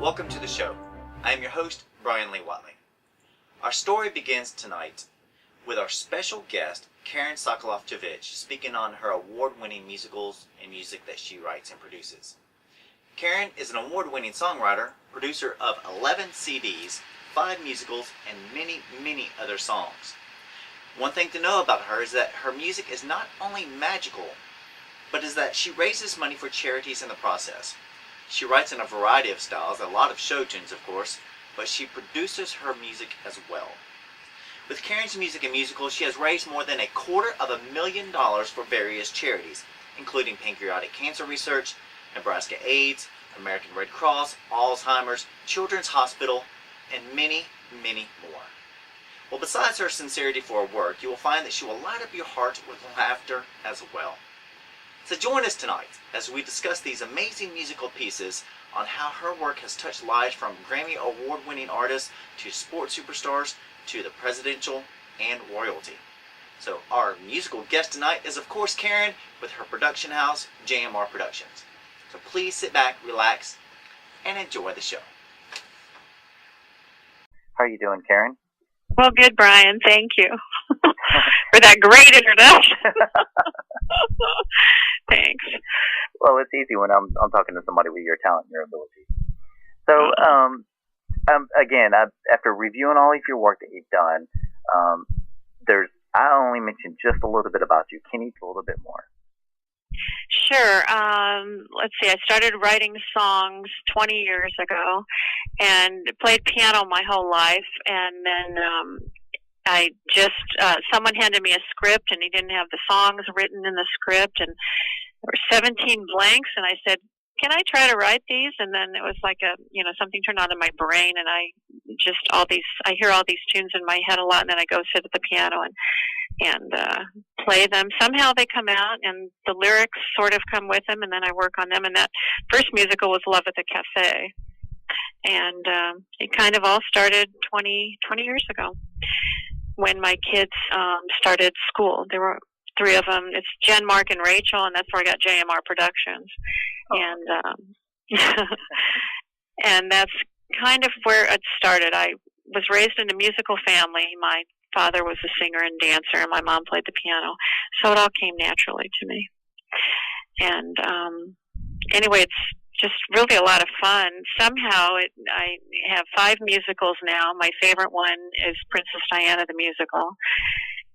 Welcome to the show. I am your host, Bryan Lee Whatley. Our story begins tonight with our special guest, Sokolof Javitch, speaking on her award-winning musicals and music that she writes and produces. Karen is an award-winning songwriter, producer of 11 CDs, 5 musicals, and many, many other songs. One thing to know about her is that her music is not only magical, but is that she raises money for charities in the process. She writes in a variety of styles, a lot of show tunes of course, but she produces her music as well. With Karen's music and musicals, she has raised more than $250,000 for various charities, including Patriotic Cancer Research, Nebraska AIDS, American Red Cross, Alzheimer's, Children's Hospital, and many, many more. Well, besides her sincerity for her work, you will find that she will light up your heart with laughter as well. So join us tonight as we discuss these amazing musical pieces on how her work has touched lives from Grammy award-winning artists to sports superstars to the presidential and royalty. So our musical guest tonight is of course Karen with her production house, JMR Productions. So please sit back, relax, and enjoy the show. How are you doing, Karen? Well, good, Brian. Thank you for that great introduction. Thanks. Well, it's easy when I'm talking to somebody with your talent and your ability. So, again, after reviewing all of your work that you've done, I only mentioned just a little bit about you. Can you tell a little bit more? Sure. Let's see. I started writing songs 20 years ago and played piano my whole life. And then I just, someone handed me a script and he didn't have the songs written in the script. And there were 17 blanks. And I said, can I try to write these? And then it was like something turned on in my brain. And I hear all these tunes in my head a lot. And then I go sit at the piano and play them. Somehow they come out and the lyrics sort of come with them, and then I work on them. And that first musical was Love at the Cafe. And it kind of all started 20 years ago when my kids started school. There were 3 of them. It's Jen, Mark, and Rachel, and that's where I got JMR Productions. Oh. And and that's kind of where it started. I was raised in a musical family. My father was a singer and dancer, and my mom played the piano, so it all came naturally to me. And anyway, it's just really a lot of fun. Somehow, I have 5 musicals now. My favorite one is Princess Diana the musical,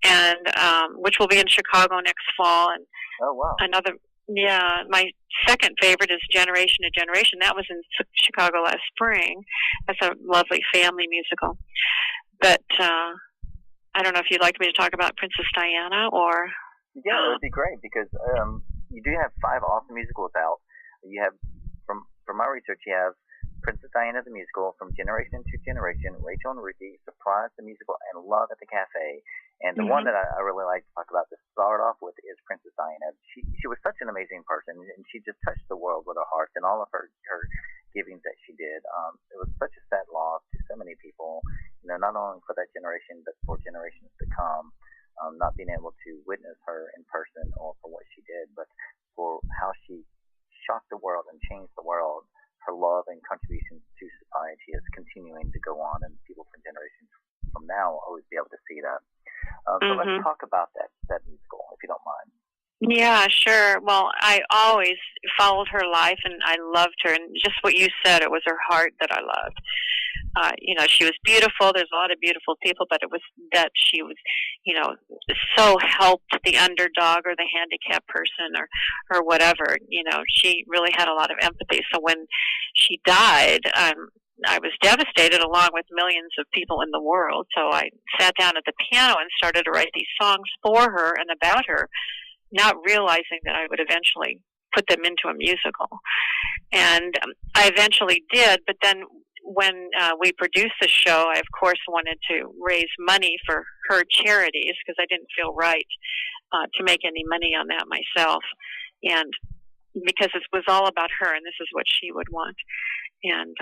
and which will be in Chicago next fall. And oh wow! My second favorite is Generation to Generation. That was in Chicago last spring. That's a lovely family musical, but. I don't know if you'd like me to talk about Princess Diana or... Yeah, it would be great because you do have 5 awesome musicals out. You have, from my research, you have Princess Diana the musical, From Generation to Generation, Rachel and Ruthie, Surprise the musical, and Love at the Cafe. And the one that I really like to talk about to start off with is Princess Diana. She was such an amazing person, and she just touched the world with her heart and all of her givings that she did. It was such a sad loss to so many people, not only for that generation, but for generations to come, not being able to witness her in person or for what she did, but for how she shocked the world and changed the world. Her love and contributions to society is continuing to go on, and people from generations from now will always be able to see that. So let's talk about that musical, if you don't mind. Yeah, sure. Well, I always followed her life, and I loved her. And just what you said, it was her heart that I loved. She was beautiful. There's a lot of beautiful people, but it was that she was, so helped the underdog or the handicapped person or whatever. She really had a lot of empathy. So when she died, I was devastated along with millions of people in the world. So I sat down at the piano and started to write these songs for her and about her, not realizing that I would eventually put them into a musical. And I eventually did, but then when we produced the show, I, of course, wanted to raise money for her charities because I didn't feel right to make any money on that myself. And because it was all about her, and this is what she would want. And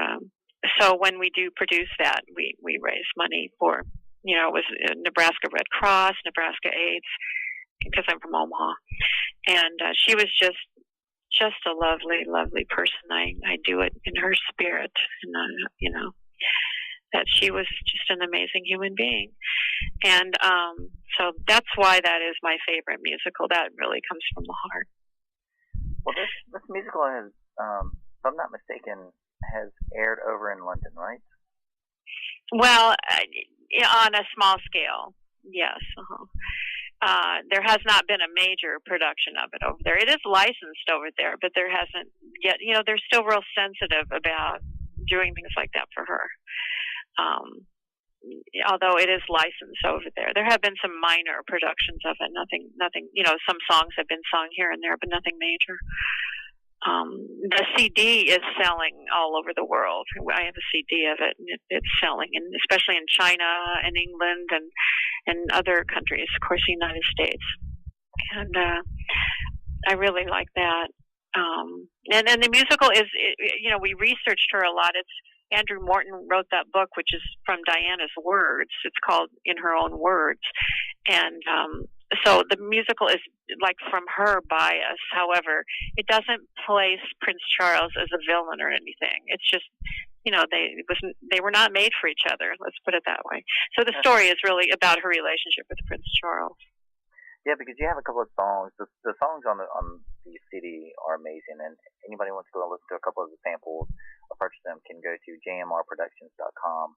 so when we do produce that, we raise money for, it was Nebraska Red Cross, Nebraska AIDS, because I'm from Omaha. And she just a lovely, lovely person. I do it in her spirit, and that she was just an amazing human being. And so that's why that is my favorite musical. That really comes from the heart. Well, this musical has, if I'm not mistaken, has aired over in London, right? Well, on a small scale, yes. There has not been a major production of it over there. It is licensed over there, but there hasn't yet. They're still real sensitive about doing things like that for her. Although it is licensed over there, there have been some minor productions of it. Nothing. Some songs have been sung here and there, but nothing major. The CD is selling all over the world. I have a CD of it, and it's selling, and especially in China and England and other countries, of course, the United States. And I really like that. And then the musical is, we researched her a lot. It's Andrew Morton wrote that book, which is from Diana's words. It's called In Her Own Words. And so the musical is like from her bias. However, it doesn't place Prince Charles as a villain or anything. It's just, they were not made for each other. Let's put it that way. So the story is really about her relationship with Prince Charles. Yeah, because you have a couple of songs. The songs on the CD are amazing, and anybody wants to go listen to a couple of the samples or purchase them can go to jmrproductions.com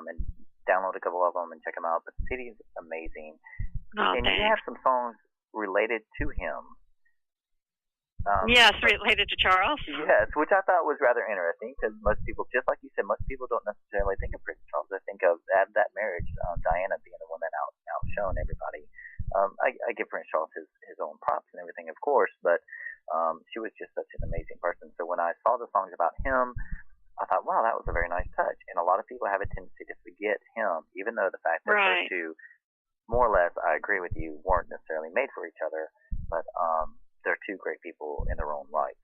and download a couple of them and check them out. But the CD is amazing. Oh, and thanks. You have some songs related to him. Yes, related to Charles. Yes, which I thought was rather interesting because most people, just like you said, most people don't necessarily think of Prince Charles. They think of that marriage, Diana being the one that outshone everybody. I give Prince Charles his own props and everything, of course, but she was just such an amazing person. So when I saw the songs about him, I thought, wow, that was a very nice touch. And a lot of people have a tendency to forget him, even though the fact that those two, more or less, I agree with you, weren't necessarily made for each other, but they're two great people in their own rights.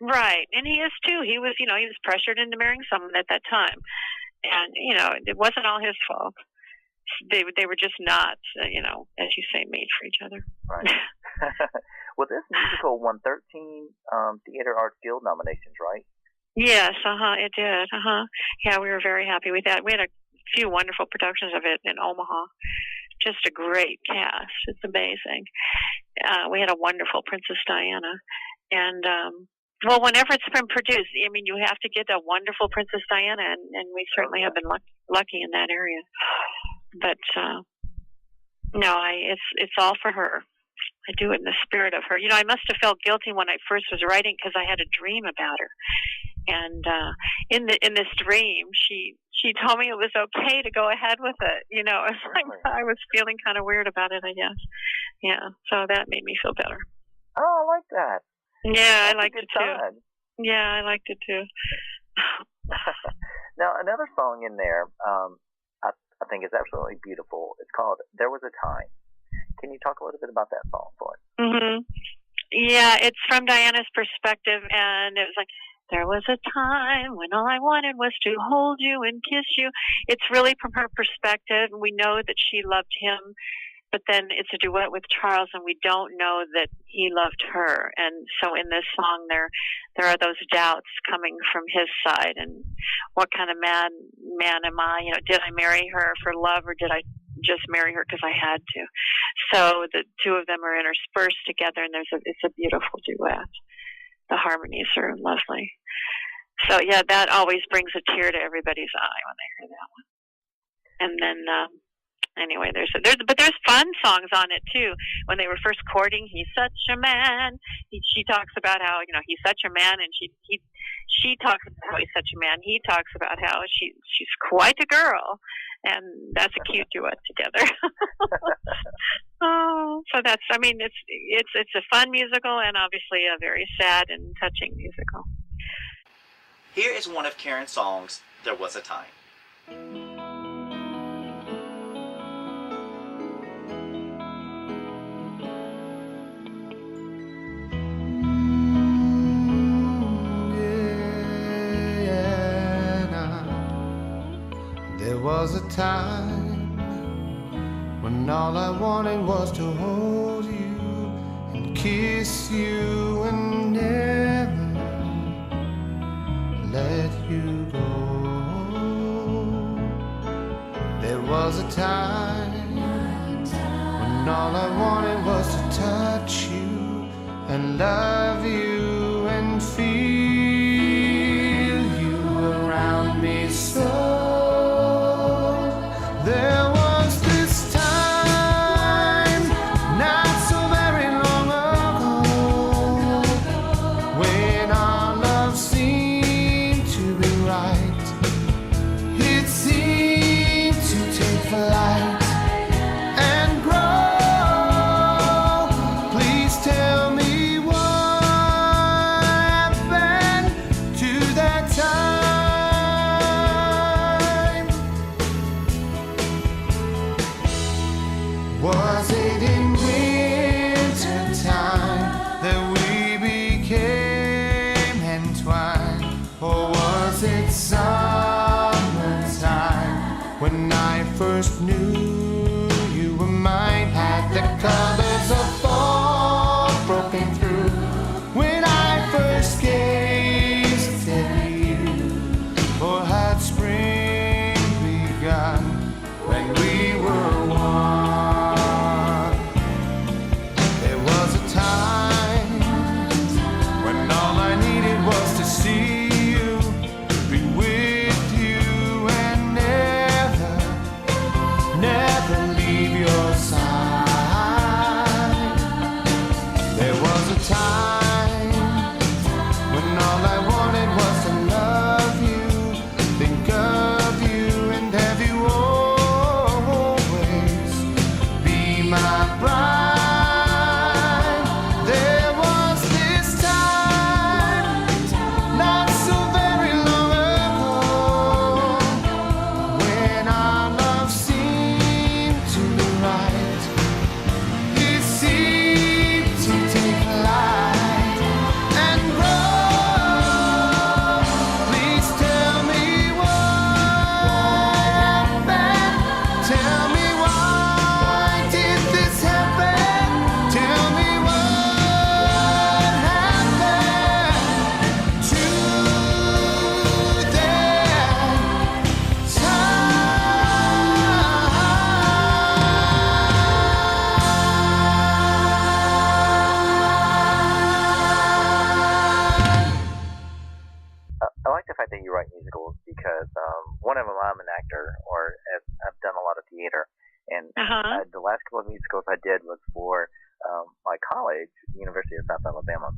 Right, and he is too. He was pressured into marrying someone at that time, and it wasn't all his fault. They were just not, as you say, made for each other. Right. Well, this musical won 13 Theater Arts Guild nominations, right? Yes, it did. Yeah, we were very happy with that. We had a few wonderful productions of it in Omaha. Just a great cast. It's amazing. We had a wonderful Princess Diana. And, well, whenever it's been produced, you have to get a wonderful Princess Diana, and we certainly have been lucky in that area. But, no, it's all for her. I do it in the spirit of her. I must have felt guilty when I first was writing because I had a dream about her. And in this dream, she told me it was okay to go ahead with it. It's like I was feeling kind of weird about it, I guess. Yeah, so that made me feel better. Oh, I like that. Yeah, I liked it too. Yeah, I liked it too. Now, another song in there I think is absolutely beautiful. It's called There Was a Time. Can you talk a little bit about that song for us? Mm-hmm. Yeah, it's from Diana's perspective, and it was like, there was a time when all I wanted was to hold you and kiss you. It's really from her perspective. We know that she loved him, but then it's a duet with Charles, and we don't know that he loved her. And so in this song, there are those doubts coming from his side. And what kind of man am I? Did I marry her for love, or did I just marry her because I had to? So the two of them are interspersed together, and it's a beautiful duet. The harmonies are lovely. So yeah, that always brings a tear to everybody's eye when they hear that one. And then anyway, there's fun songs on it too. When they were first courting, he's such a man. She talks about how he's such a man, and she talks about how he's such a man. He talks about how she's quite a girl, and that's a cute duet together. Oh, so it's a fun musical, and obviously a very sad and touching musical. Here is one of Karen's songs, There Was a Time. There was a time when all I wanted was to hold you and kiss you and let you go. There was a time when all I wanted was to touch you and love you and feel you around me so. There was this time, not so very long ago, when our love seemed to be right. It seemed to take flight and grow. Please tell me what happened to that time. Was it in winter time that we became entwined? Or was it summertime when I first knew you were mine? Had the colors of fall broken through when I first gazed at you? Or had spring begun when we were one? There was a time when all I needed was to see you, be with you, and never, never leave your side. There was a time when all I wanted was to love you, think of you, and have you always be my bride. There was this time, not so very long ago, when our love seemed to be right. It seemed to take flight and grow. Please tell me what happened. Tell me why did this happen? Tell me what happened to that time. I like the fact that you write musicals because one of them, I'm an actor, or I've done a lot of theater, and the last couple of musicals I did was for my college, University of South Alabama,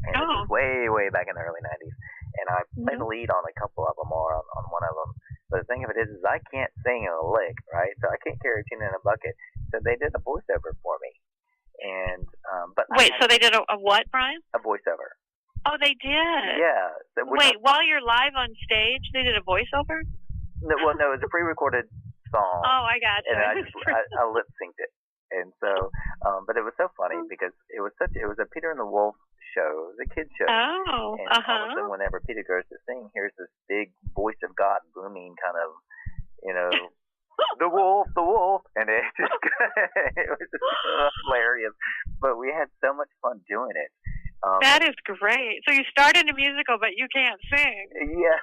and this was way back in the early '90s, and I played the lead on a couple of them, or on one of them. But the thing of it is I can't sing a lick, right? So I can't carry a tune in a bucket. So they did a voiceover for me, and but Wait, so they did a what, Brian? a voiceover. Oh, they did? Yeah. Wait, while you're live on stage, they did a voiceover? No, well, no, it was a pre-recorded song. Oh, I got you. And I lip synced it, and so, but it was so funny because it was a Peter and the Wolf show, the kids show. Oh, and all of a sudden, whenever Peter goes to sing, here's this big voice of God booming, kind of, the wolf, and it just it was just hilarious. But we had so much fun doing it. That is great. So you started a musical, but you can't sing. Yeah.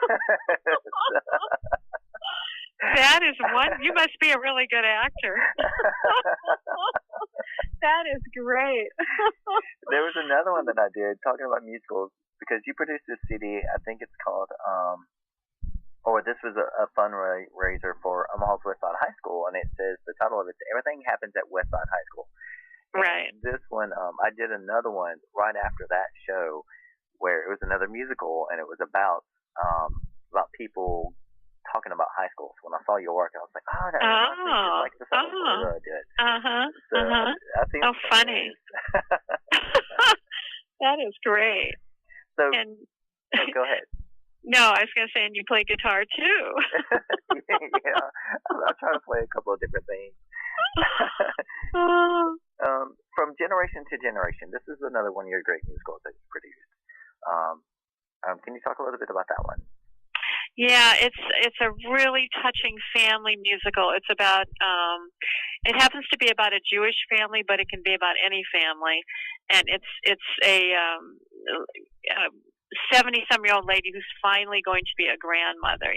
That is one. You must be a really good actor. That is great. There was another one that I did talking about musicals because you produced this CD. I think it's called, this was a fundraiser for Omaha's Westside High School, and it says the title of it is "Everything Happens at Westside High School." Right. And this one, I did another one right after that show, where it was another musical, and it was about people talking about high schools. When I saw your work, I was like, oh, that reminds me just like the song I did. So I think oh, funny. That is great. So, and, go ahead. No, I was going to say, and you play guitar too. Yeah, I try to play a couple of different things. From generation to generation, this is another one of your great musicals that you produced. Can you talk a little bit about that one? Yeah, it's a really touching family musical. It's about it happens to be about a Jewish family, but it can be about any family, and it's a 70-some-year-old lady who's finally going to be a grandmother,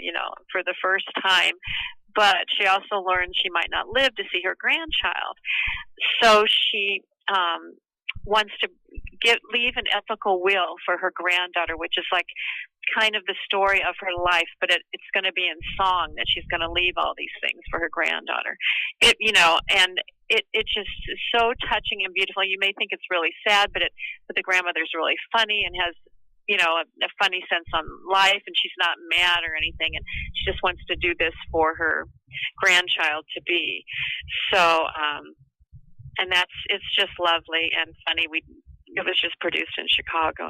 for the first time. But she also learned she might not live to see her grandchild. So she wants to leave an ethical will for her granddaughter, which is like kind of the story of her life, but it's going to be in song that she's going to leave all these things for her granddaughter. And it just is so touching and beautiful. You may think it's really sad, but the grandmother's really funny and has a funny sense on life, and she's not mad or anything, and she just wants to do this for her grandchild to be. So and it's just lovely and funny. It was just produced in Chicago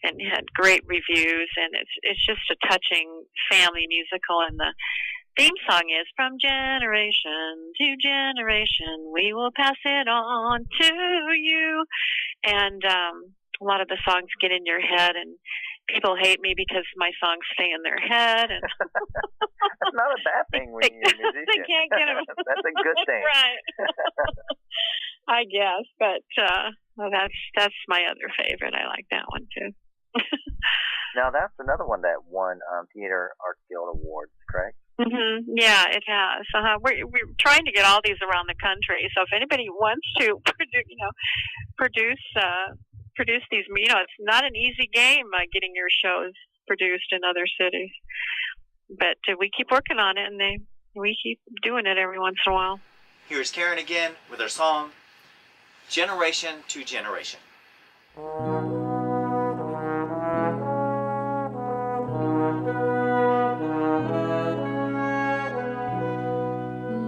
and had great reviews, and it's just a touching family musical. And the theme song is "From generation to generation, we will pass it on to you." And a lot of the songs get in your head, and people hate me because my songs stay in their head. And that's not a bad thing when you're a musician. They can't get them. That's a good thing. Right. I guess, but that's my other favorite. I like that one too. Now that's another one that won Theater Arts Guild Awards, correct? Mm-hmm. Yeah, it has. We're trying to get all these around the country. So if anybody wants to produce these, it's not an easy game getting your shows produced in other cities. But we keep working on it, and we keep doing it every once in a while. Here's Karen again with her song, Generation to Generation.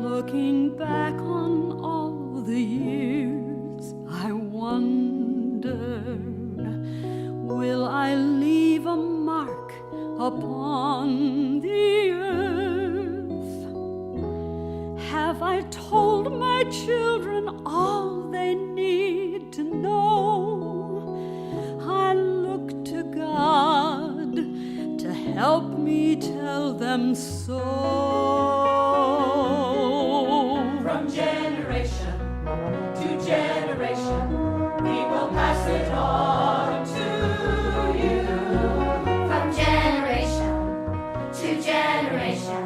Looking back on all the years, I wonder, will I leave a mark upon the earth? Have I told my children all they need to know? I look to God to help me tell them so. From generation to generation, we will pass it on to you. From generation to generation,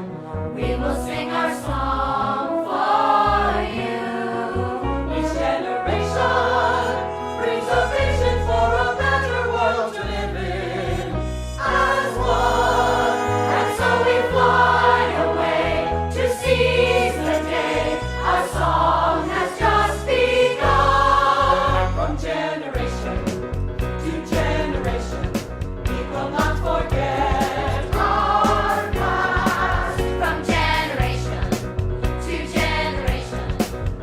we will sing our song for you. Each generation brings a vision for a better world to live in as one. And so we fly away to seize the day. Our song has just begun. From generation to generation, we will not forget our past. From generation to generation,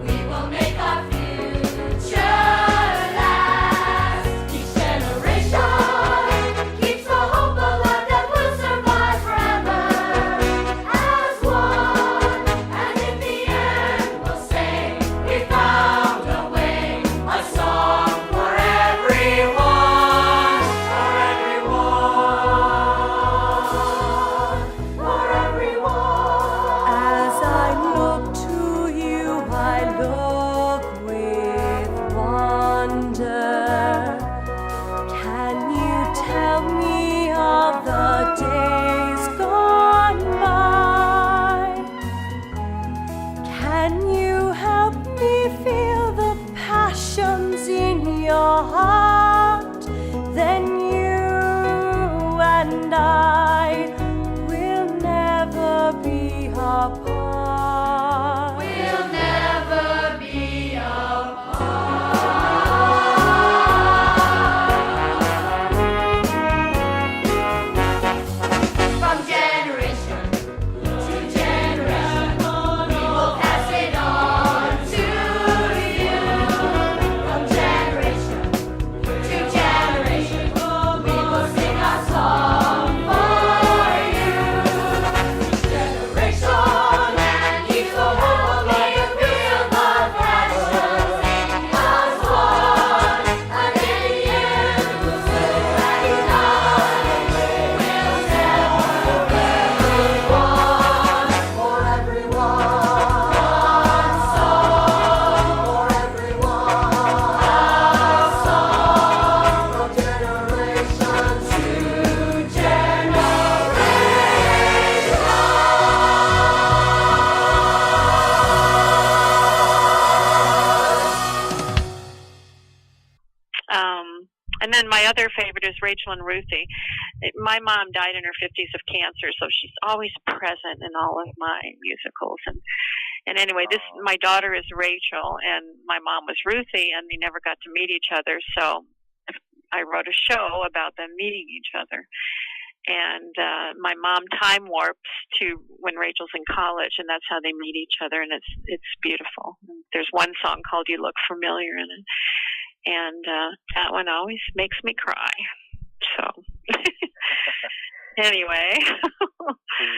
we will make our future last. Each generation Keeps the hope alive that will survive forever as one. And in the end we'll say we found a way, a song for everyone, for everyone. As I look to you, I look with wonder. Can you tell me of the days gone by? Can you help me feel the passions in your heart? Then you and I will never be apart. We'll never be apart. From generation to generation, we will pass it on to you. From generation to generation, we will sing our song for you. generation then my other favorite is Rachel and Ruthie. My mom died in her 50s of cancer, so she's always present in all of my musicals. And anyway, my daughter is Rachel, and my mom was Ruthie, and they never got to meet each other. So I wrote a show about them meeting each other. And my mom time warps to when Rachel's in college, and that's how they meet each other, and it's beautiful. There's one song called "You Look Familiar" in it, and that one always makes me cry. So anyway. See,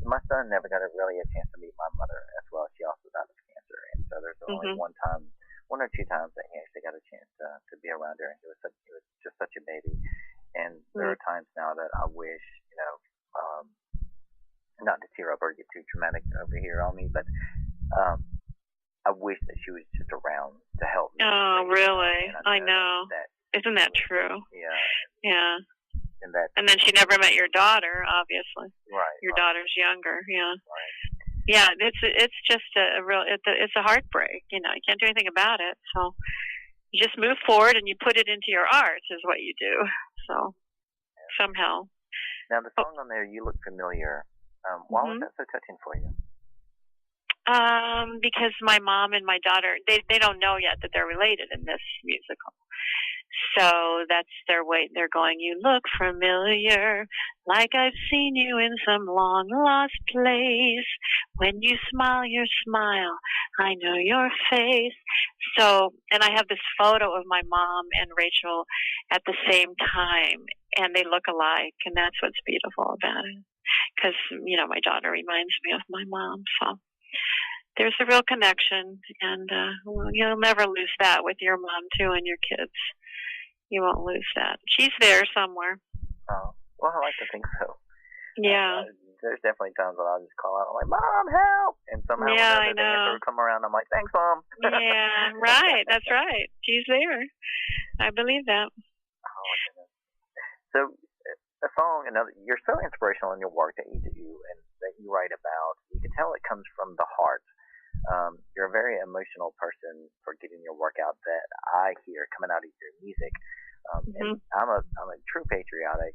my son never got really a chance to meet my mother as well. She also died of cancer, and so there's only one or two times that he actually got a chance to be around her. And he was just such a baby. And there are times now that I wish, not to tear up or get too dramatic over here on me, but I wish that she was just around to help me. Oh, really? I know. Isn't that true? Yeah. Yeah. And then she never met your daughter, obviously. Right. Your daughter's younger. Yeah. Right. Yeah. It's just it's a heartbreak. You can't do anything about it. So you just move forward and you put it into your art is what you do. So somehow. Now the song on there, "You Look Familiar." Why was that so touching for you? Because my mom and my daughter, they don't know yet that they're related in this musical. So that's their way. They're going, "You look familiar, like I've seen you in some long lost place. When you smile your smile, I know your face." So, and I have this photo of my mom and Rachel at the same time, and they look alike, and that's what's beautiful about it. Because, my daughter reminds me of my mom, so there's a real connection, and you'll never lose that with your mom, too, and your kids. You won't lose that. She's there somewhere. Oh, well, I like to think so. Yeah. There's definitely times when I'll just call out, I'm like, "Mom, help!" And somehow I the know. answer will come around, I'm like, "Thanks, Mom." Yeah, right. That's right. She's there. I believe that. Oh, my goodness. So, a song, you're so inspirational in your work that you do and that you write about. You can tell it comes from the heart. You're a very emotional person for getting your work out that I hear coming out of your music. And I'm a true patriotic,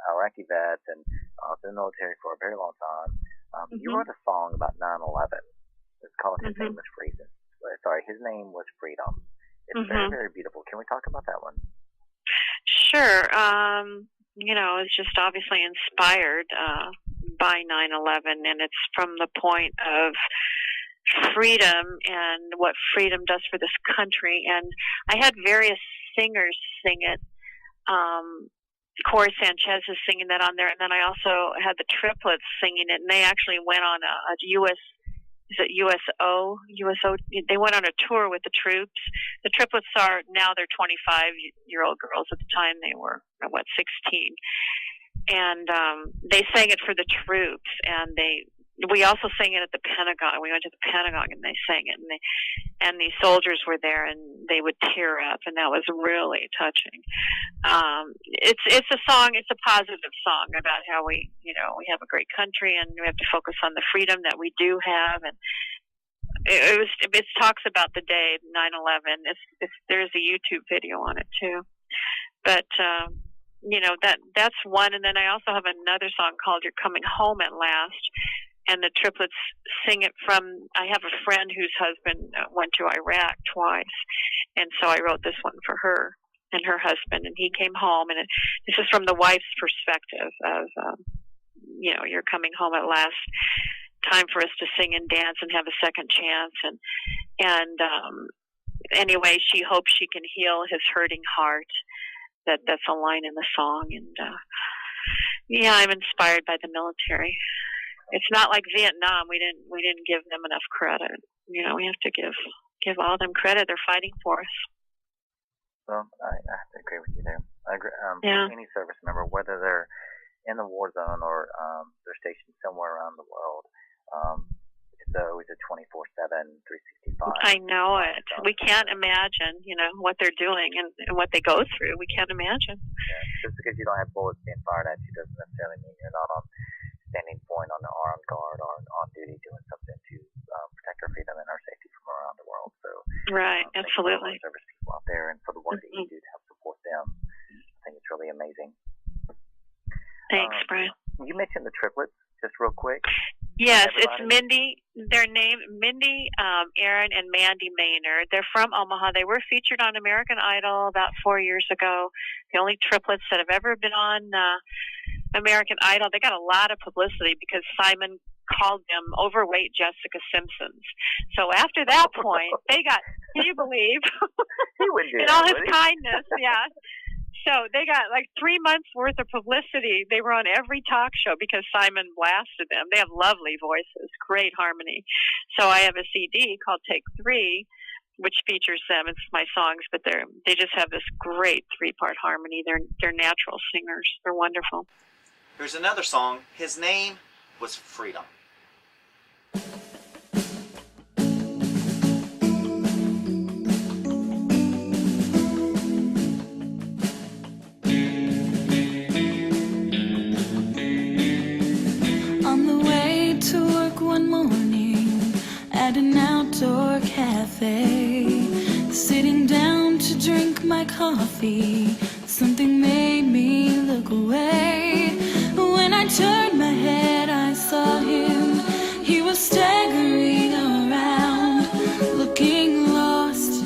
Iraqi vet, and I was in the military for a very long time. You wrote a song about 9/11. It's called "His Name Was Freedom." His name was Freedom. It's very, very beautiful. Can we talk about that one? Sure. It's just obviously inspired by 9/11, and it's from the point of freedom and what freedom does for this country. And I had various singers sing it. Corey Sanchez is singing that on there, and then I also had the triplets singing it, and they actually went on a USO? They went on a tour with the troops. The triplets they're 25-year-old girls. At the time they were, 16. And they sang it for the troops, and we also sang it at the Pentagon. We went to the Pentagon and they sang it, and the soldiers were there, and they would tear up, and that was really touching. It's a song. It's a positive song about how we have a great country, and we have to focus on the freedom that we do have. And it talks about the day 9/11. There's a YouTube video on it too, but. That's one. And then I also have another song called "You're Coming Home at Last," and the triplets sing it I have a friend whose husband went to Iraq twice, and so I wrote this one for her and her husband, and he came home, and this is from the wife's perspective of, you're coming home at last, time for us to sing and dance and have a second chance, and anyway, she hopes she can heal his hurting heart. That's a line in the song, and I'm inspired by the military. It's not like Vietnam. We didn't give them enough credit. We have to give all them credit. They're fighting for us. Well, I have to agree with you there. I agree. Yeah. Any service member, whether they're in the war zone or they're stationed somewhere around the world, it's always a 24/7, 365. I know it. We can't imagine, what they're doing and what they go through. We can't imagine. Yeah. Just because you don't have bullets being fired at you doesn't necessarily mean you're not on standing point on the armed guard or on duty doing something to protect our freedom and our safety from around the world. So right, absolutely. Service people out there, and for the work that you do to help support them. quick? Yes, Everybody? it's Mindy. Their name, Mindy, Aaron, and Mandy Maynard. They're from Omaha. They were featured on American Idol about 4 years ago. The only triplets that have ever been on American Idol. They got a lot of publicity because Simon called them overweight Jessica Simpsons. So after that point, they got, can you believe? He wouldn't do In that, all his would he? kindness, yeah. So they got like 3 months worth of publicity. They were on every talk show because Simon blasted them. They have lovely voices, great harmony. So I have a CD called Take 3, which features them. It's my songs, but they just have this great 3-part harmony. They're natural singers. They're wonderful. Here's another song. His name was Freedom. On the way to work one morning at an outdoor cafe, sitting down to drink my coffee, something made me look away. When I turned my head, I saw him. He was staggering around, looking lost,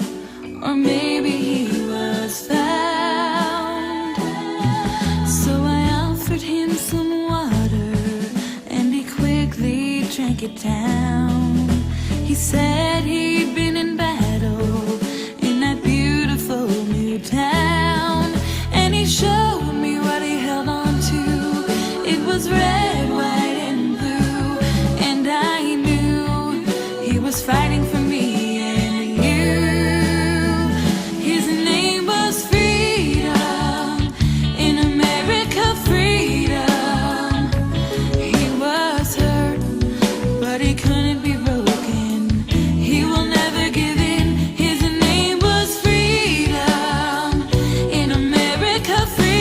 or maybe he was found. So I offered him some water, and he quickly drank it down. He said he'd been in battle in that beautiful new town, and he showed me what he held on to. It was red, white, and blue, and I knew he was fighting for me and you. His name was Freedom, in America, freedom. He was hurt, but he couldn't be broken. He will never give in. His name was Freedom, in America, freedom.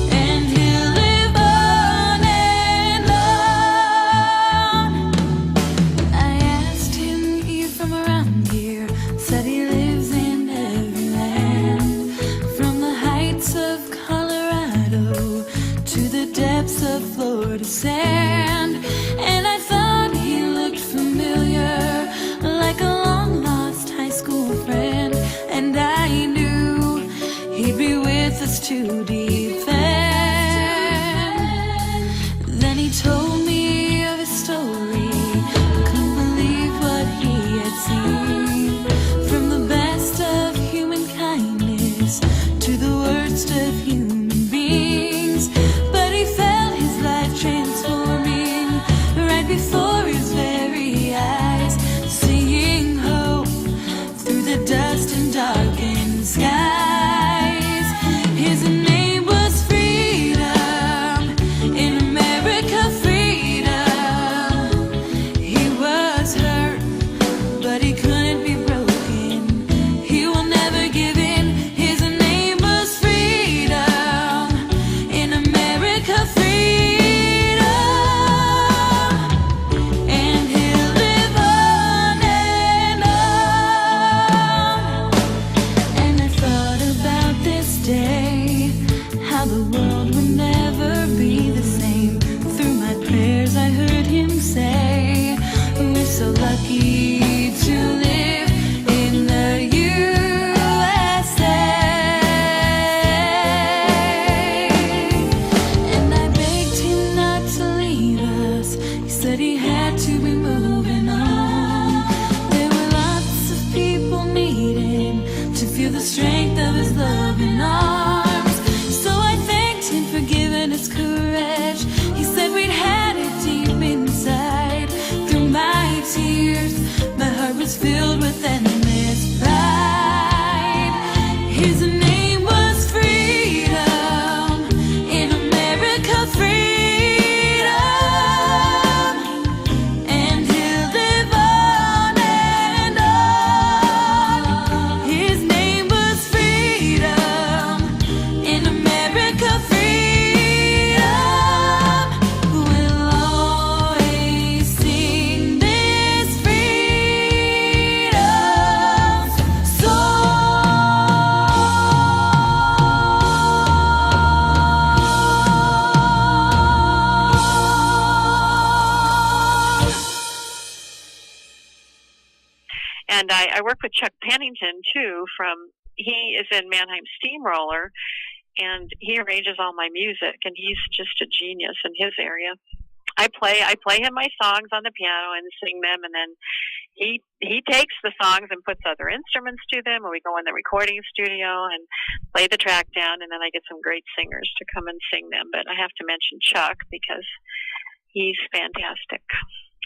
And he'll live on and on. I asked him, you from around here? Said he lives in every land, from the heights of Colorado to the depths of Florida sand. And I thought he looked familiar, like a long-lost high school friend. And I knew he'd be with us to defend. Then he told me of his story. Couldn't believe what he had seen, from the best of human kindness to the worst of human beings. But he felt his life transforming I work with Chuck Pennington too. He is in Mannheim Steamroller, and he arranges all my music, and he's just a genius in his area. I play him my songs on the piano and sing them, and then he takes the songs and puts other instruments to them, and we go in the recording studio and play the track down, and then I get some great singers to come and sing them. But I have to mention Chuck because he's fantastic.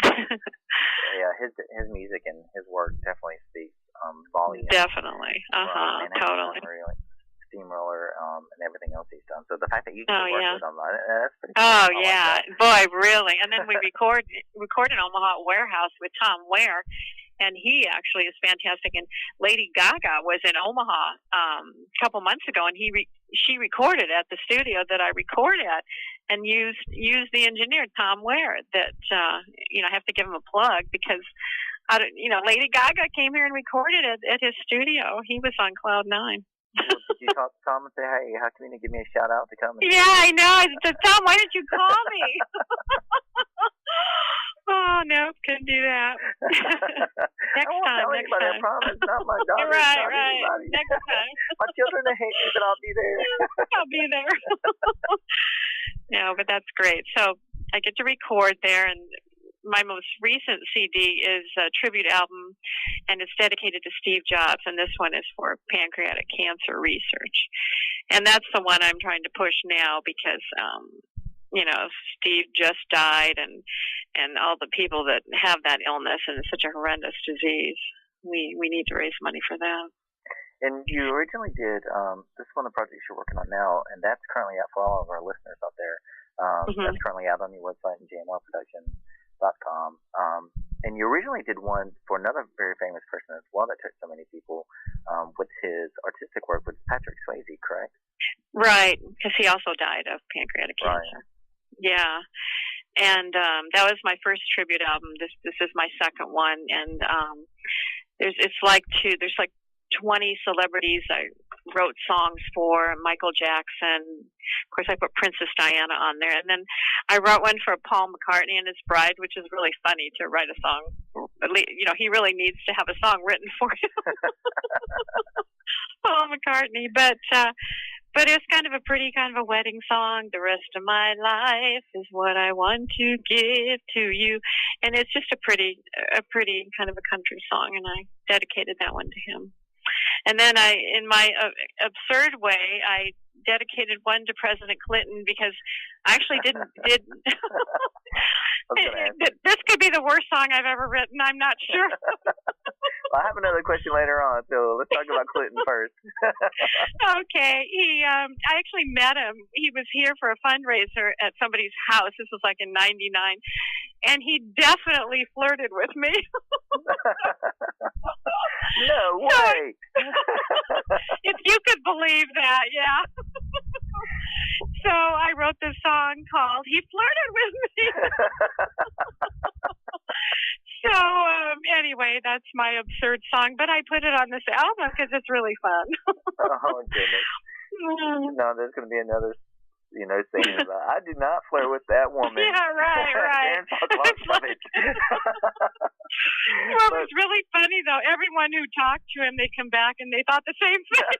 Yeah, his music and his work definitely speaks volumes. Definitely, totally. Steamroller and everything else he's done. So the fact that you can work with him, that's pretty cool. Oh, yeah. Boy, really. And then we record in Omaha Warehouse with Tom Ware, and he actually is fantastic. And Lady Gaga was in Omaha a couple months ago, and she recorded at the studio that I record at, and used the engineer Tom Ware. That I have to give him a plug because Lady Gaga came here and recorded at his studio. He was on cloud 9. Did you talk to Tom and say, hey, how come you didn't give me a shout out to come? Yeah, I know. I said, Tom, why didn't you call me? Oh, no, couldn't do that. Next time. I promise. Not my daughter. Right. Next time. My children hate me, but I'll be there. I'll be there. No, but that's great. So I get to record there, and my most recent CD is a tribute album, and it's dedicated to Steve Jobs, and this one is for pancreatic cancer research. And that's the one I'm trying to push now because, Steve just died, and all the people that have that illness, and it's such a horrendous disease. We need to raise money for that. And you originally did, this is one of the projects you're working on now, and that's currently out for all of our listeners out there. That's currently out on your website, JMWproductions.com. And you originally did one for another very famous person as well that touched so many people with his artistic work with Patrick Swayze, correct? Right, because he also died of pancreatic cancer. Yeah. And that was my first tribute album. This is my second one, and there's like 20 celebrities I wrote songs for. Michael Jackson. Of course, I put Princess Diana on there. And then I wrote one for Paul McCartney and his bride, which is really funny to write a song. He really needs to have a song written for him. Paul McCartney. But it's kind of a pretty kind of a wedding song. The rest of my life is what I want to give to you. And it's just a pretty kind of a country song, and I dedicated that one to him. And then in my absurd way, I dedicated one to President Clinton because I actually did. This could be the worst song I've ever written. I'm not sure. Well, I have another question later on, so let's talk about Clinton first. Okay. I actually met him. He was here for a fundraiser at somebody's house. This was like in '99. And he definitely flirted with me. No way. If you could believe that, yeah. So I wrote this song called He Flirted With Me. So anyway, that's my absurd song, but I put it on this album because it's really fun. Oh, goodness. No, there's going to be another saying about, I do not flirt with that woman. Yeah, right. Sokolof Javitch. Well, it was really funny, though. Everyone who talked to him, they come back and they thought the same thing.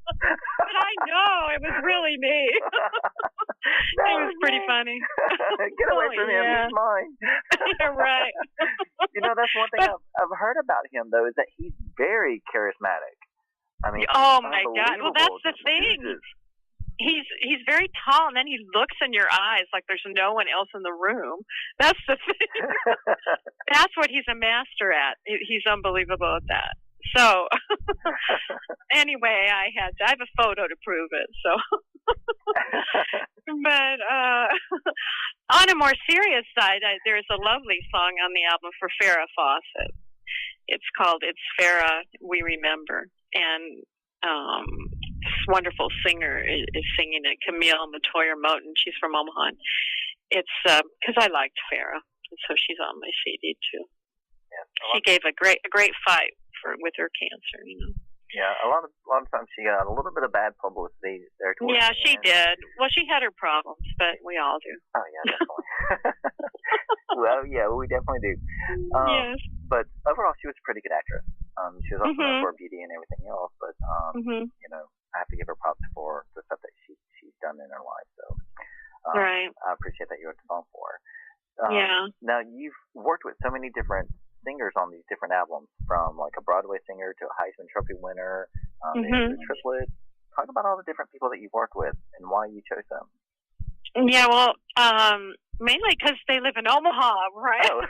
But I know, it was really me. It was pretty funny. Get away from him, he's mine. Yeah, right. That's one thing I've heard about him, though, is that he's very charismatic. I mean, oh my God. Well, that's the thing. He's very tall, and then he looks in your eyes like there's no one else in the room. That's the thing. That's what he's a master at. He's unbelievable at that. So, anyway, I have a photo to prove it. So, but on a more serious side, there's a lovely song on the album for Farrah Fawcett. It's called "It's Farrah We Remember," and this wonderful singer is singing it, Camille Matoyer Moten. She's from Omaha. It's because I liked Farrah, and so she's on my CD too. Yeah, she gave a great fight with her cancer. Yeah, a lot of times she got a little bit of bad publicity there. Yeah, she did. Well, she had her problems, but we all do. Oh yeah, definitely. Well, yeah, we definitely do. Yes. But overall, she was a pretty good actress. She was also known Mhm. for her beauty and everything else. But Mhm. you know, I have to give her props for the stuff that she's done in her life. So Right. I appreciate that you wrote the song for her. Yeah. Now you've worked with so many different singers on these different albums, from like a Broadway singer to a Heisman Trophy winner, the triplets. Talk about all the different people that you've worked with and why you chose them. Yeah. Well, mainly because they live in Omaha, right? Oh.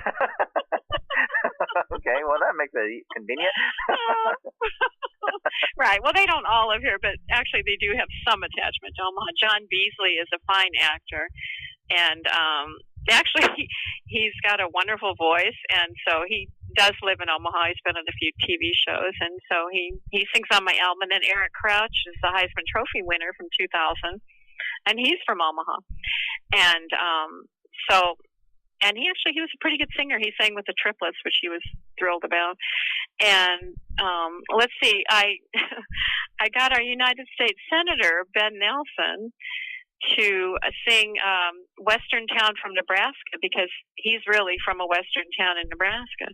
Okay, well that makes it convenient. Right. Well, they don't all live here, but actually they do have some attachment to Omaha. John Beasley is a fine actor, and actually he's got a wonderful voice, and so he does live in Omaha. He's been on a few TV shows, and so he sings on my album. And then Eric Crouch is the Heisman Trophy winner from 2000, and he's from Omaha. And so. And he was a pretty good singer. He sang with the triplets, which he was thrilled about. And let's see, I got our United States Senator Ben Nelson to sing Western Town from Nebraska, because he's really from a western town in Nebraska.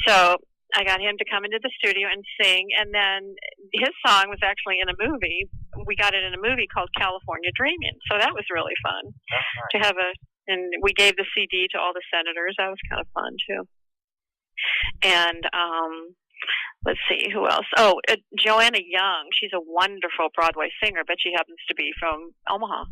So I got him to come into the studio and sing, and then his song was actually in a movie. We got it in a movie called California Dreaming. So that was really fun to have and we gave the CD to all the senators. That was kind of fun too. And let's see, who else? Oh, Joanna Young. She's a wonderful Broadway singer, but she happens to be from Omaha.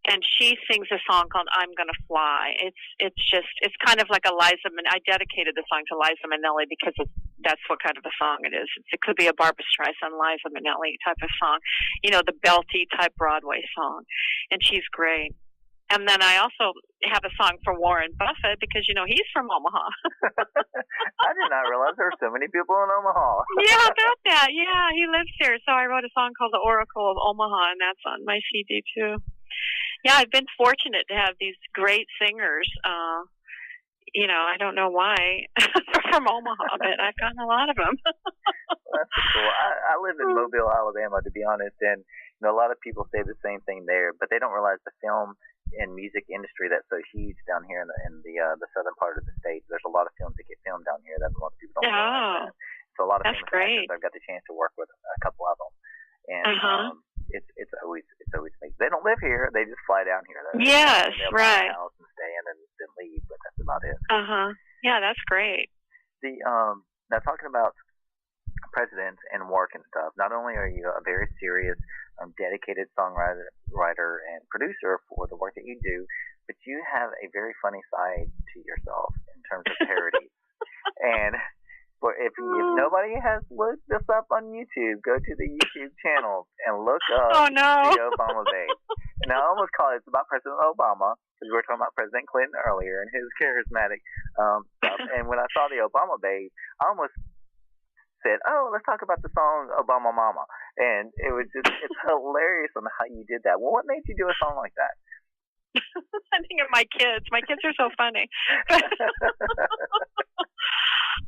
And she sings a song called "I'm Gonna Fly." It's kind of like a Liza Minnelli. I dedicated the song to Liza Minnelli because that's what kind of a song it is. It could be a Barbra Streisand, Liza Minnelli type of song, the belty type Broadway song. And she's great. And then I also have a song for Warren Buffett, because, he's from Omaha. I did not realize there were so many people in Omaha. Yeah, about that. Yeah, he lives here. So I wrote a song called The Oracle of Omaha, and that's on my CD too. Yeah, I've been fortunate to have these great singers. I don't know why they're from Omaha, but I've gotten a lot of them. That's cool. I live in Mobile, Alabama, to be honest, and a lot of people say the same thing there, but they don't realize the film and music industry that's so huge down here in the southern part of the state. There's a lot of films that get filmed down here that a lot of people don't realize. So a lot of famous actors, I've got the chance to work with a couple of them, and it's always amazing. They don't live here; they just fly down here. Yes, right. House and stay and then leave, but that's about it. Yeah, that's great. Now talking about presidents and work and stuff. Not only are you a very serious, dedicated songwriter, writer, and producer for the work that you do, but you have a very funny side to yourself in terms of parodies. And if nobody has looked this up on YouTube, go to the YouTube channel and look up the Obama Babe. And I almost call it's about President Obama, because we were talking about President Clinton earlier and his charismatic stuff. And when I saw the Obama Babe, I almost said, "Oh, let's talk about the song Obama Mama," and it's hilarious on how you did that. Well, what made you do a song like that? I think of my kids. My kids are so funny.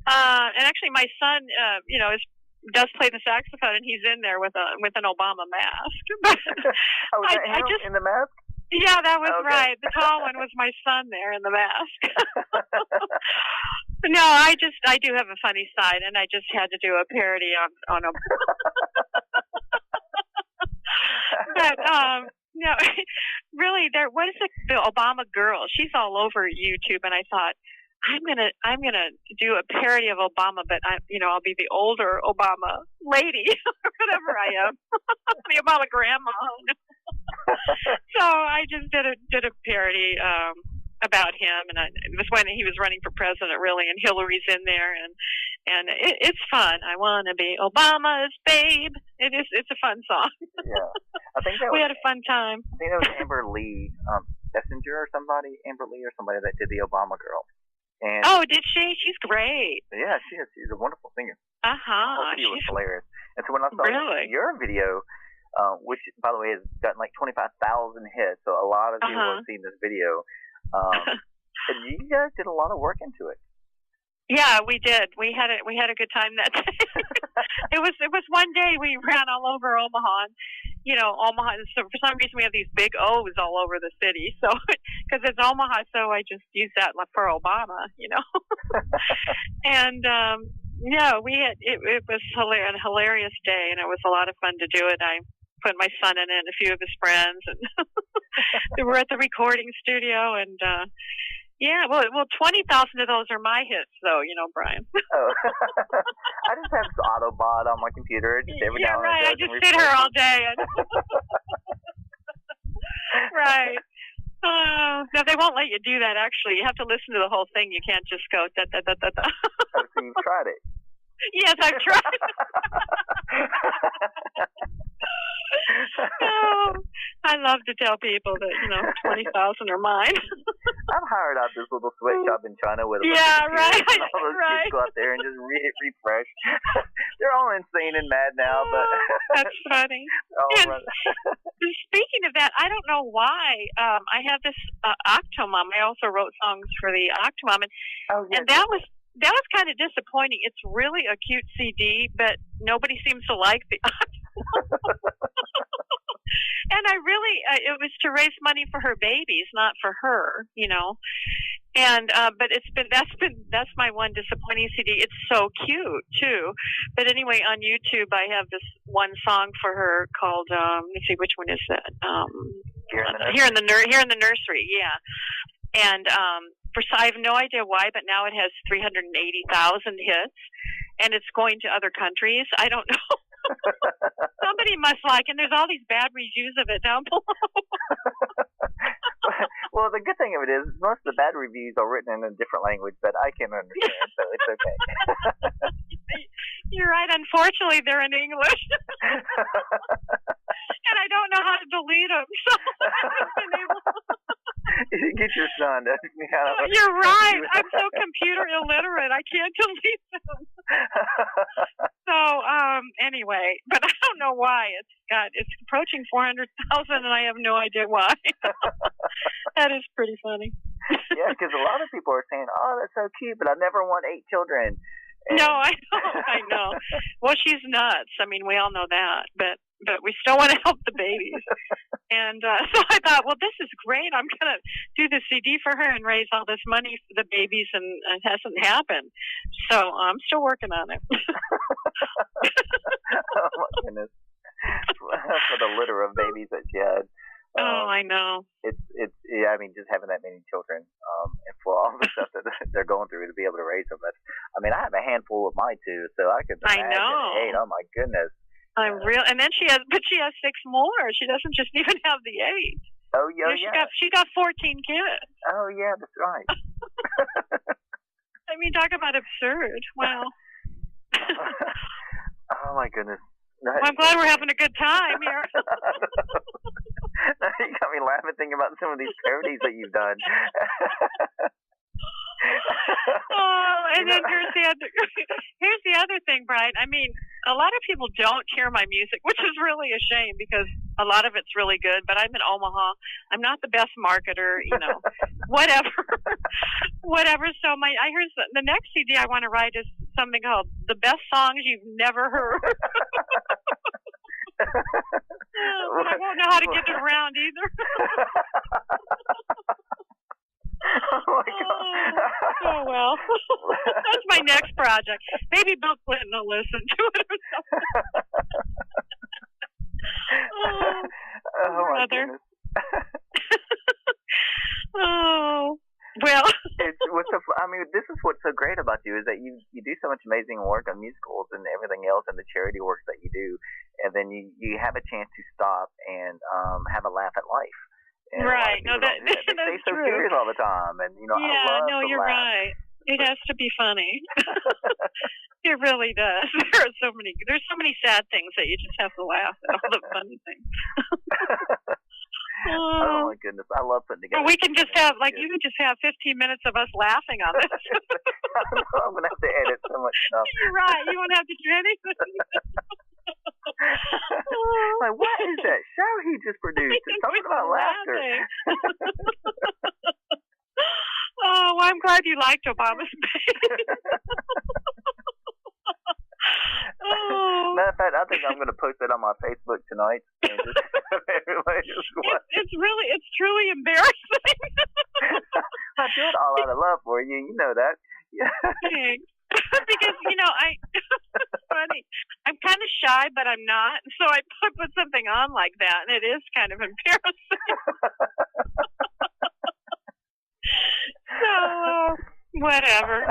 And actually, my son, does play the saxophone, and he's in there with an Obama mask. Oh, was that him in the mask? Yeah, that was right. The tall one was my son there in the mask. No, I do have a funny side, and I just had to do a parody on a. But no, really, what is the Obama girl? She's all over YouTube, and I thought, I'm gonna do a parody of Obama, but I'll be the older Obama lady, or whatever I am, the Obama grandma. So I just did a parody about him, and it was when he was running for president, really, and Hillary's in there, and it's fun. I want to be Obama's babe. It's a fun song. Yeah, I think we had a fun time. I think that was Amber Lee Messenger or somebody that did the Obama girl. And did she? She's great. Yeah, she is. She's a wonderful singer. She was hilarious. And so when I saw your video, which by the way has gotten like 25,000 hits, so a lot of people have seen this video. And you guys did a lot of work into it. Yeah, we did. We had a good time that day. It was one day we ran all over Omaha, Omaha. So for some reason we have these big O's all over the city. So because it's Omaha, so I just use that for Obama, And it was a hilarious day, and it was a lot of fun to do it. I put my son in it and a few of his friends, and we were at the recording studio, and 20,000 of those are my hits, though, Brian. Oh. I just have Autobot on my computer. Just every now and right. then I just sit here all day. Right. No, they won't let you do that, actually. You have to listen to the whole thing. You can't just go da-da-da-da-da. Oh, so you've tried it? Yes, I've tried. I love to tell people that 20,000 are mine. I've hired out this little sweatshop in China with a bunch of right, and all those kids go out there and just refresh. They're all insane and mad now, but that's funny. And speaking of that, I don't know why. I have this Octomom. I also wrote songs for the Octomom, and that was kind of disappointing. It's really a cute CD, but nobody seems to like the And I really, it was to raise money for her babies, not for her, And but that's my one disappointing CD. It's so cute too. But anyway, on YouTube I have this one song for her called let's see, which one is that? Here in the Nursery, yeah. And I have no idea why, but now it has 380,000 hits, and it's going to other countries. I don't know. Somebody must like, and there's all these bad reviews of it down below. Well, the good thing of it is most of the bad reviews are written in a different language that I can understand, so it's okay. You're right. Unfortunately, they're in English. And I don't know how to delete them. So Get your son to You're right. I'm so computer illiterate. I can't delete them. So anyway, but I don't know why. It's approaching 400,000, and I have no idea why. That is pretty funny. Yeah, because a lot of people are saying, "Oh, that's so cute," but I never want 8 children. And no, I know. Well, she's nuts. I mean, we all know that, but we still want to help the babies. And so I thought, well, this is great. I'm going to do the CD for her and raise all this money for the babies, and it hasn't happened. So I'm still working on it. Oh, my goodness. For the litter of babies that she had. I know. It's I mean, just having that many children, and for all the stuff that they're going through to be able to raise them. I have a handful of mine too, so I could imagine 8. Oh my goodness. And then she has 6 more. She doesn't just even have the 8. Oh yeah, She got 14 kids. Oh yeah, that's right. I mean, talk about absurd. Wow. Oh my goodness. Well, I'm glad we're having a good time here. You got me laughing thinking about some of these parodies that you've done. And then here's the other thing, Brian. I mean, a lot of people don't hear my music, which is really a shame because a lot of it's really good. But I'm in Omaha. I'm not the best marketer, whatever. So here's the next CD I want to write is something called "The Best Songs You've Never Heard." But I won't know how to get it around either. Oh my God. Oh well. That's my next project. Maybe Bill Clinton will listen to it or something. Oh my goodness. Oh well. This is what's so great about you is that you do so much amazing work on musicals and everything else and the charity work that you do, and then you have a chance to stop and have a laugh at life. And right. No, that's true. So serious all the time, and I love to you're laugh. right. It has to be funny. It really does. There's so many sad things that you just have to laugh at all the funny things. Oh my goodness, I love putting together. Well, we can just have you can just have 15 minutes of us laughing on this. I'm gonna have to edit so much stuff. You're right. You won't have to do anything. Like, what is that show he just produced? It's something about laughter. Oh, well, I'm glad you liked Obama's baby. Matter of fact, I think I'm going to post it on my Facebook tonight. and just everybody just watching. It's truly embarrassing. I do it all out of love for you. You know that. Yeah. Thanks. Because it's funny. I'm kind of shy, but I'm not. So I put something on like that, and it is kind of embarrassing. So whatever.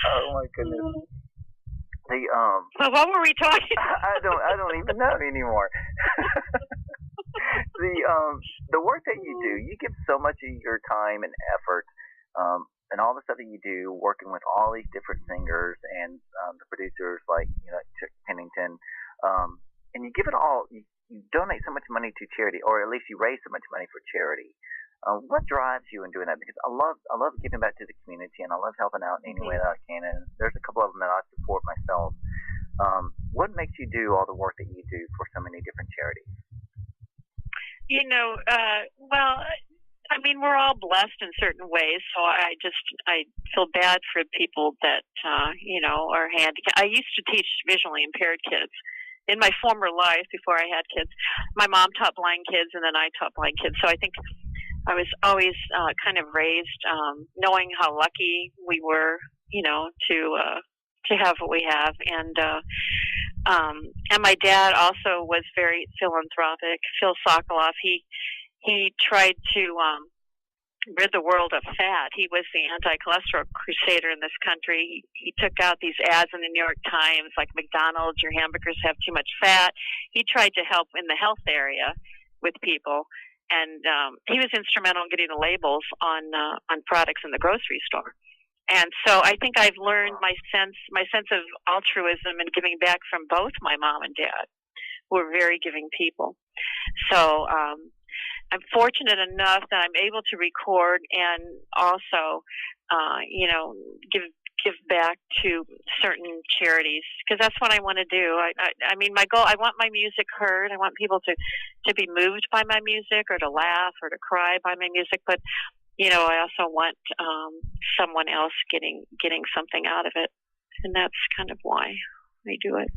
Oh my goodness. Well, what were we talking about? I don't even know anymore. The work that you do, you give so much of your time and effort, and all the stuff that you do, working with all these different singers and the producers like Chuck Pennington, and you give it all. You donate so much money to charity, or at least you raise so much money for charity. What drives you in doing that? Because I love giving back to the community, and I love helping out in any way that I can. And there's a couple of them that I support myself. What makes you do all the work that you do for so many different charities? Well, I mean, we're all blessed in certain ways. So I feel bad for people that are handicapped. I used to teach visually impaired kids. In my former life, before I had kids, my mom taught blind kids, and then I taught blind kids. So I think I was always kind of raised knowing how lucky we were, to have what we have. And my dad also was very philanthropic. Phil Sokolof, he tried to rid the world of fat. He was the anti-cholesterol crusader in this country. He took out these ads in the New York Times, like McDonald's, your hamburgers have too much fat. He tried to help in the health area with people. And he was instrumental in getting the labels on products in the grocery store. And so I think I've learned my sense of altruism and giving back from both my mom and dad, who were very giving people. So I'm fortunate enough that I'm able to record and also, give back to certain charities, because that's what I want to do. I mean, my goal, I want my music heard. I want people to be moved by my music, or to laugh, or to cry by my music. But, I also want someone else getting something out of it. And that's kind of why I do it.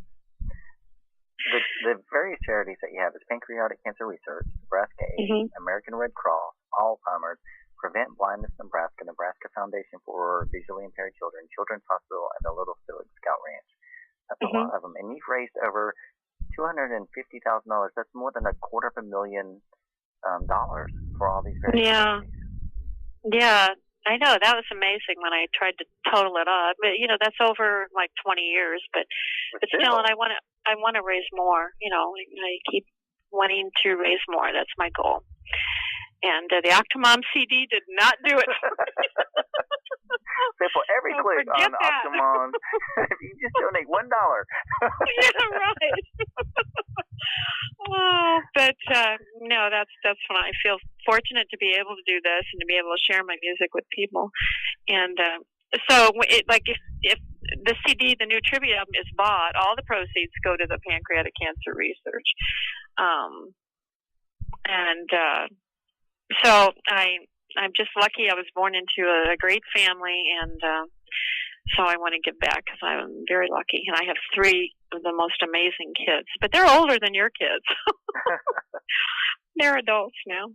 The various charities that you have is Patriotic Cancer Research, Nebraska AIDS, American Red Cross, Alzheimer's, Prevent Blindness Nebraska, Nebraska Foundation for Visually Impaired Children, Children's Hospital, and the Little Selig Scout Ranch. That's a lot of them. And you've raised over $250,000. That's more than $250,000 for all these various charities. Yeah, I know. That was amazing when I tried to total it up. But, that's over like 20 years. But still, and I want to raise more. I keep wanting to raise more. That's my goal. And the Octomom CD did not do it. So for every click on Octomom, you just donate $1. Yeah, right. No, that's when I feel fortunate to be able to do this and to be able to share my music with people. And so, if the CD, the new tribute album, is bought, all the proceeds go to the Pancreatic Cancer Research. So I'm just lucky. I was born into a great family, and so I want to give back because I'm very lucky. And I have 3 of the most amazing kids, but they're older than your kids. They're adults now,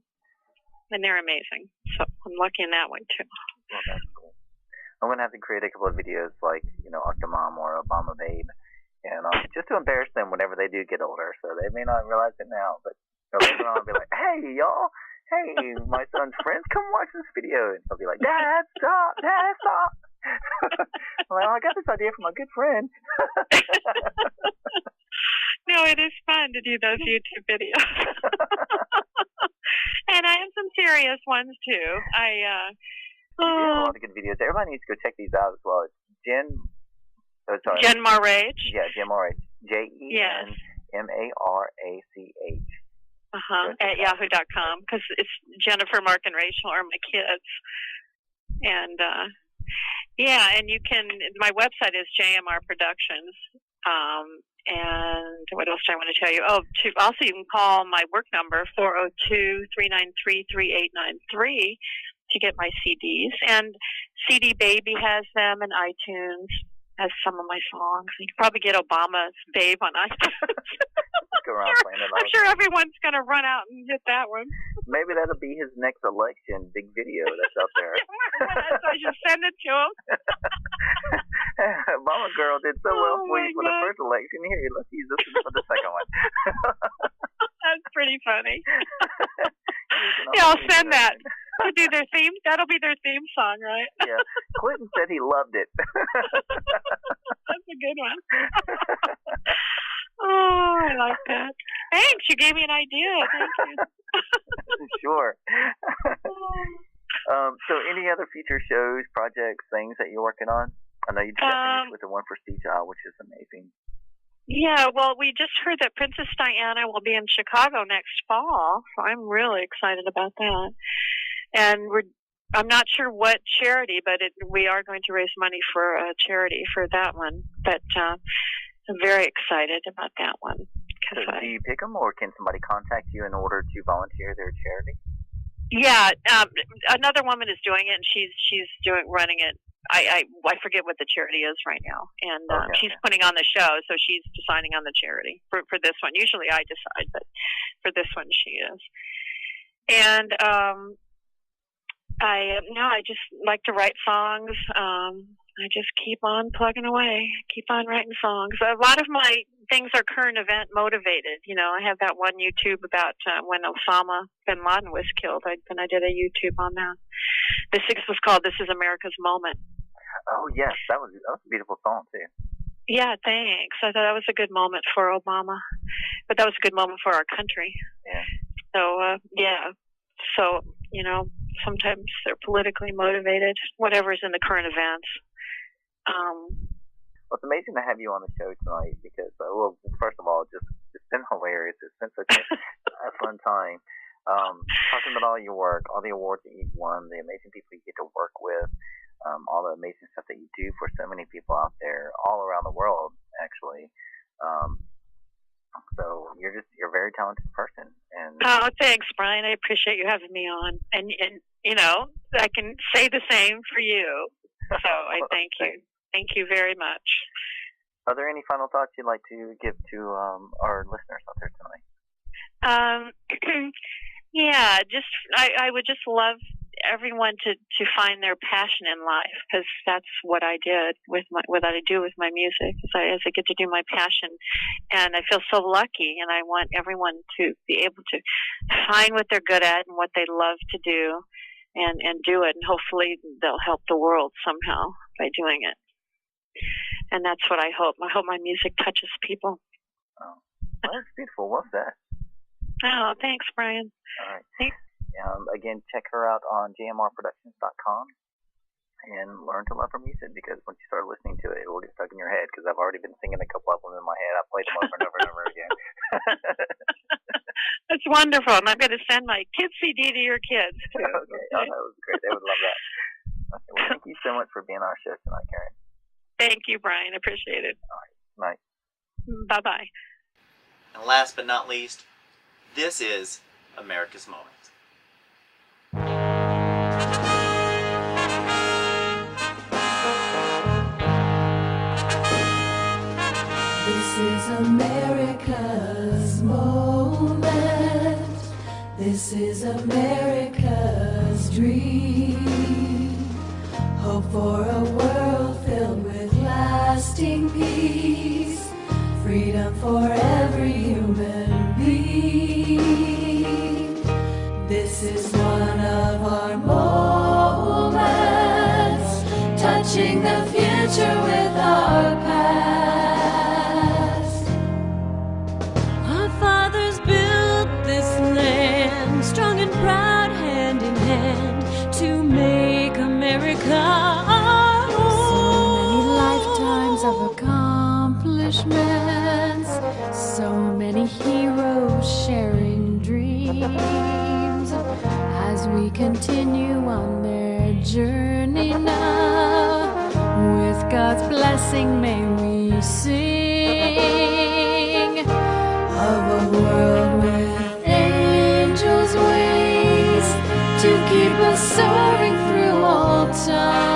and they're amazing. So I'm lucky in that way too. Well, that's cool. I'm gonna have to create a couple of videos like Octomom or Obama Babe, and just to embarrass them whenever they do get older. So they may not realize it now, but later on I'll be like, "Hey, y'all. Hey, my son's friends, come watch this video." And he'll be like, "Dad, stop! Dad, stop!" I'm like, "Oh, I got this idea from a good friend." No, it is fun to do those YouTube videos. And I have some serious ones, too. You have a lot of good videos. Everybody needs to go check these out as well. It's Jen Marach. Yeah, Jen Marach. JenMarach. At yahoo.com, because it's Jennifer, Mark, and Rachel are my kids. And and you can, my website is JMR Productions. And what else do I want to tell you? Also you can call my work number, 402-393-3893, to get my CDs. And CD Baby has them, and iTunes has some of my songs. You can probably get Obama's Babe on iTunes. go around playing it all I'm the sure time. everyone's going to run out and hit that one. Maybe that'll be his next election big video that's out there. I should send it to him. Mama Girl did so well Oh for my you for the God. first election. Here, let's use this for the second one. That's pretty funny. You can Yeah, I'll always send do that. To do their theme. That'll be their theme song, right? Yeah, Clinton said he loved it. That's a good one. Oh, I like that. Thanks. You gave me an idea. Thank you. Sure. So, any other future shows, projects, things that you're working on? I know you just got finished with the one for Steve Jobs, which is amazing. Yeah, well, we just heard that Princess Diana will be in Chicago next fall, so I'm really excited about that. And I'm not sure what charity, but we are going to raise money for a charity for that one. But I'm very excited about that one. So do you pick them, or can somebody contact you in order to volunteer their charity? Yeah, another woman is doing it, and she's running it. I forget what the charity is right now, and she's putting on the show, so she's deciding on the charity for this one. Usually I decide, but for this one she is. And I just like to write songs. I just keep on plugging away, keep on writing songs. A lot of my things are current event motivated. You know, I have that one YouTube about when Osama bin Laden was killed. I did a YouTube on that. This was called "This Is America's Moment." Oh yes, that was a beautiful song too. Yeah, thanks. I thought that was a good moment for Obama, but that was a good moment for our country. Yeah. So So sometimes they're politically motivated. Whatever's in the current events. Well, it's amazing to have you on the show tonight because, first of all, it's been hilarious. It's been such a fun time talking about all your work, all the awards that you've won, the amazing people you get to work with, all the amazing stuff that you do for so many people out there, all around the world, actually. So you're a very talented person. And oh, thanks, Brian. I appreciate you having me on, and I can say the same for you. So I thank you. Thank you very much. Are there any final thoughts you'd like to give to our listeners out there tonight? Yeah, I would just love everyone to find their passion in life, because that's what I did with what I do with my music. As I get to do my passion, and I feel so lucky. And I want everyone to be able to find what they're good at and what they love to do, and do it. And hopefully they'll help the world somehow by doing it. And that's what I hope. I hope my music touches people. Oh, well, that's beautiful. Well said. Oh, thanks, Brian. All right. Thanks. Again, check her out on jmrproductions.com and learn to love her music, because once you start listening to it, it will get stuck in your head, because I've already been singing a couple of them in my head. I played them over and over and over again. That's wonderful. And I'm going to send my kids' CD to your kids, too. Okay. Oh, that was great. They would love that. Okay. Well, thank you so much for being on our show tonight, Karen. Thank you, Brian. Appreciate it. All right. Night. Bye-bye. And last but not least, this is America's Moment. This is America's moment. This is America's dream. Hope for a world filled with lasting peace. Freedom for every human being. This is one of our moments, touching the future with our past. Our fathers built this land, strong and proud, hand in hand, to make America our home. So many lifetimes of accomplishments, so many heroes sharing dreams. As we continue on their journey now, with God's blessing may we sing of a world with angels' wings to keep us soaring through all time.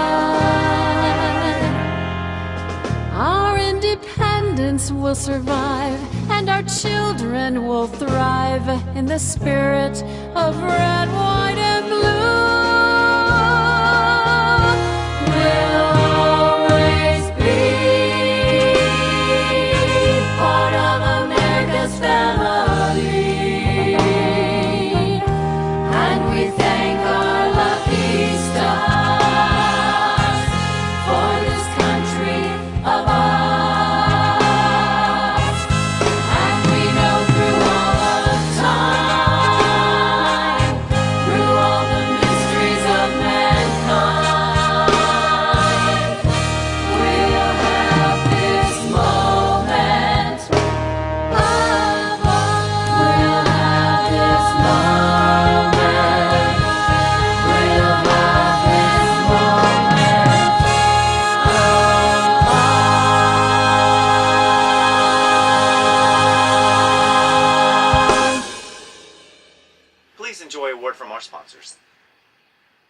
Our independence will survive, and our our children will thrive in the spirit of red, white, and blue. We'll always be part of America's family, and we thank our lucky stars for this country of ours. And we know through all of time, through all the mysteries of mankind, we'll have this moment of ours. We'll have this moment. We'll have this moment of ours. Please enjoy a word from our sponsors.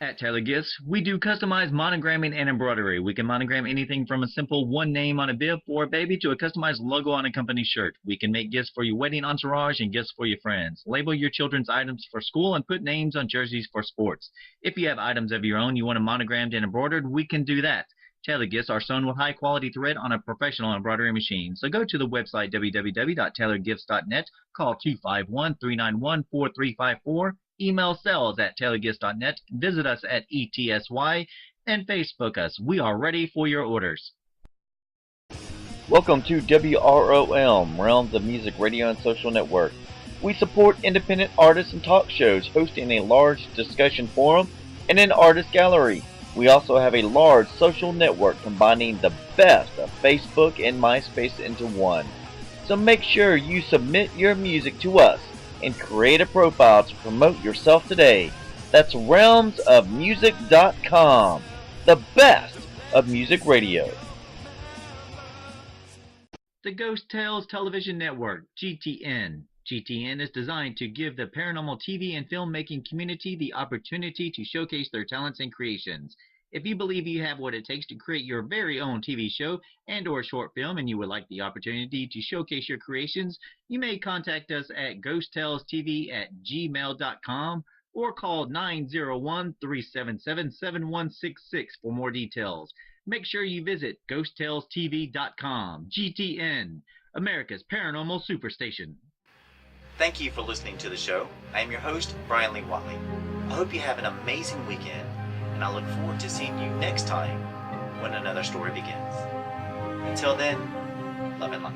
At Taylor Gifts, we do customized monogramming and embroidery. We can monogram anything from a simple one name on a bib for a baby to a customized logo on a company shirt. We can make gifts for your wedding entourage and gifts for your friends. Label your children's items for school and put names on jerseys for sports. If you have items of your own you want them monogrammed and embroidered, we can do that. Tailor Gifts are sewn with high-quality thread on a professional embroidery machine. So go to the website www.tailorgifts.net, call 251-391-4354, email sales@tailorgifts.net, visit us at ETSY, and Facebook us. We are ready for your orders. Welcome to WROM, Realms of Music Radio and Social Network. We support independent artists and talk shows, hosting a large discussion forum and an artist gallery. We also have a large social network combining the best of Facebook and MySpace into one. So make sure you submit your music to us and create a profile to promote yourself today. That's realmsofmusic.com, the best of music radio. The Ghost Tales Television Network, GTN. GTN is designed to give the paranormal TV and filmmaking community the opportunity to showcase their talents and creations. If you believe you have what it takes to create your very own TV show and or short film and you would like the opportunity to showcase your creations, you may contact us at ghosttalestv@gmail.com or call 901-377-7166 for more details. Make sure you visit ghosttalestv.com. GTN, America's Paranormal Superstation. Thank you for listening to the show. I am your host, Bryan Lee Whatley. I hope you have an amazing weekend, and I look forward to seeing you next time when another story begins. Until then, love and light.